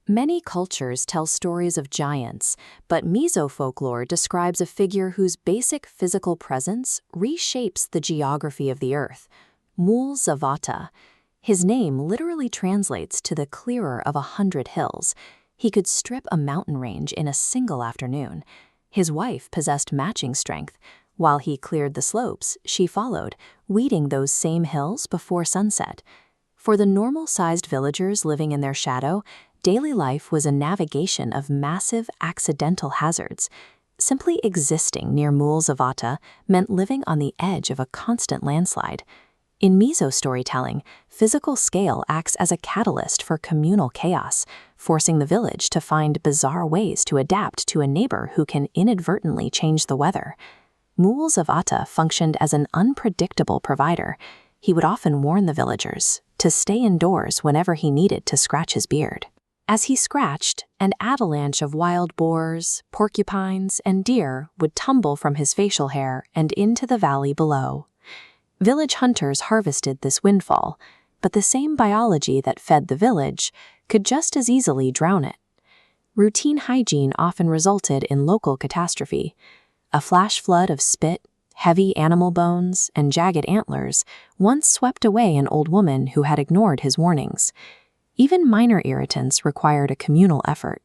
Many cultures tell stories of giants, but Mizo folklore describes a figure whose basic physical presence reshapes the geography of the earth. Mualzavata. His name literally translates to the clearer of 100 hills. He could strip a mountain range in a single afternoon. His wife possessed matching strength. While he cleared the slopes, she followed, weeding those same hills before sunset. For the normal-sized villagers living in their shadow, daily life was a navigation of massive accidental hazards. Simply existing near Mualzavata meant living on the edge of a constant landslide. In Mizo storytelling, physical scale acts as a catalyst for communal chaos, forcing the village to find bizarre ways to adapt to a neighbor who can inadvertently change the weather. Mualzavata functioned as an unpredictable provider. He would often warn the villagers to stay indoors whenever he needed to scratch his beard. As he scratched, an avalanche of wild boars, porcupines, and deer would tumble from his facial hair and into the valley below. Village hunters harvested this windfall, but the same biology that fed the village could just as easily drown it. Routine hygiene often resulted in local catastrophe. A flash flood of spit, heavy animal bones, and jagged antlers once swept away an old woman who had ignored his warnings. Even minor irritants required a communal effort.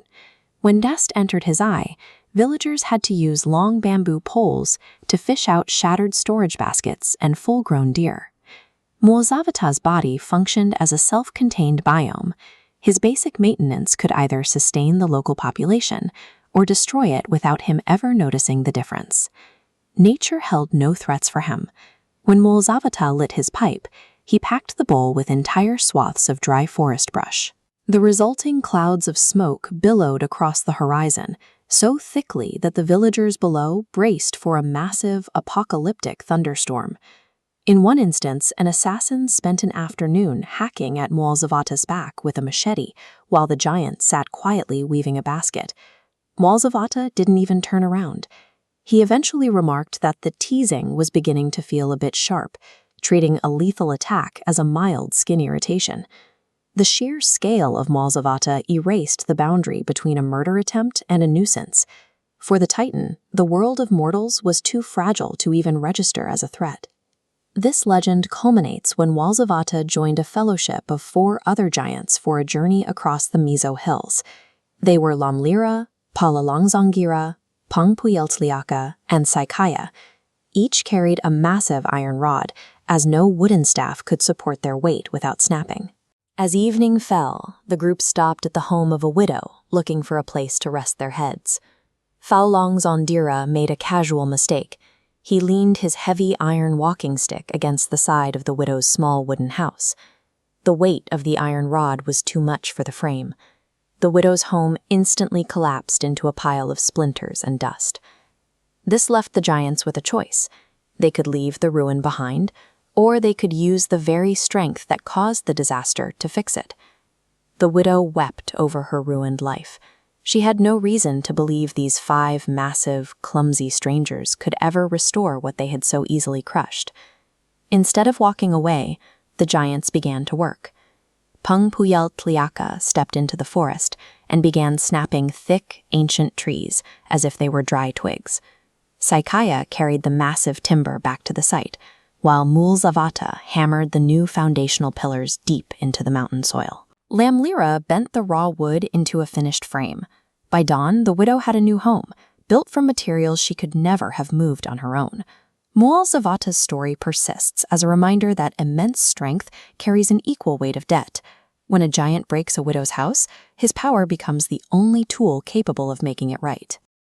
When dust entered his eye, villagers had to use long bamboo poles to fish out shattered storage baskets and full-grown deer. Mualzavata's body functioned as a self-contained biome. His basic maintenance could either sustain the local population or destroy it without him ever noticing the difference. Nature held no threats for him. When Mualzavata lit his pipe, he packed the bowl with entire swaths of dry forest brush. The resulting clouds of smoke billowed across the horizon, so thickly that the villagers below braced for a massive, apocalyptic thunderstorm. In one instance, an assassin spent an afternoon hacking at Mualzavata's back with a machete, while the giant sat quietly weaving a basket. Mualzavata didn't even turn around. He eventually remarked that the teasing was beginning to feel a bit sharp, treating a lethal attack as a mild skin irritation. The sheer scale of Mualzavata erased the boundary between a murder attempt and a nuisance. For the Titan, the world of mortals was too fragile to even register as a threat. This legend culminates when Mualzavata joined a fellowship of 4 other giants for a journey across the Mizo hills. They were Lamlira, Palalangzangira, Pangpuyeltliaka, and Saikaya. Each carried a massive iron rod, as no wooden staff could support their weight without snapping. As evening fell, the group stopped at the home of a widow, looking for a place to rest their heads. Falangzandira made a casual mistake. He leaned his heavy iron walking stick against the side of the widow's small wooden house. The weight of the iron rod was too much for the frame. The widow's home instantly collapsed into a pile of splinters and dust. This left the giants with a choice. They could leave the ruin behind, or they could use the very strength that caused the disaster to fix it. The widow wept over her ruined life. She had no reason to believe these 5 massive, clumsy strangers could ever restore what they had so easily crushed. Instead of walking away, the giants began to work. Pangpuyeltliaka stepped into the forest and began snapping thick, ancient trees as if they were dry twigs. Saikaya carried the massive timber back to the site, while Mualzavata hammered the new foundational pillars deep into the mountain soil. Lamlira bent the raw wood into a finished frame. By dawn, the widow had a new home, built from materials she could never have moved on her own. Mualzavata's story persists as a reminder that immense strength carries an equal weight of debt. When a giant breaks a widow's house, his power becomes the only tool capable of making it right.